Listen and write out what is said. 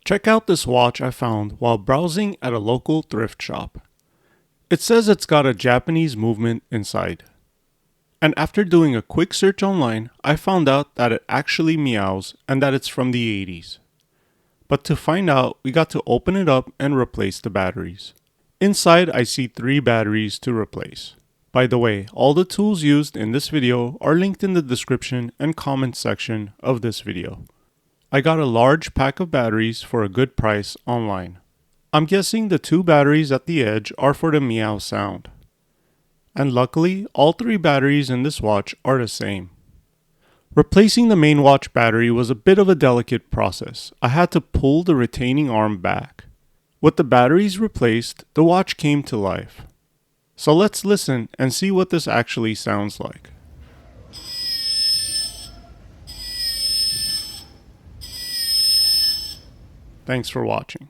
Check out this watch I found while browsing at a local thrift shop. It says it's got a Japanese movement inside. And after doing a quick search online, I found out that it actually meows and that it's from the 80s. But to find out, we got to open it up and replace the batteries. Inside, I see 3 batteries to replace. By the way, all the tools used in this video are linked in the description and comment section of this video. I got a large pack of batteries for a good price online. I'm guessing the 2 batteries at the edge are for the meow sound. And luckily, all 3 batteries in this watch are the same. Replacing the main watch battery was a bit of a delicate process. I had to pull the retaining arm back. With the batteries replaced, the watch came to life. So let's listen and see what this actually sounds like. Thanks for watching.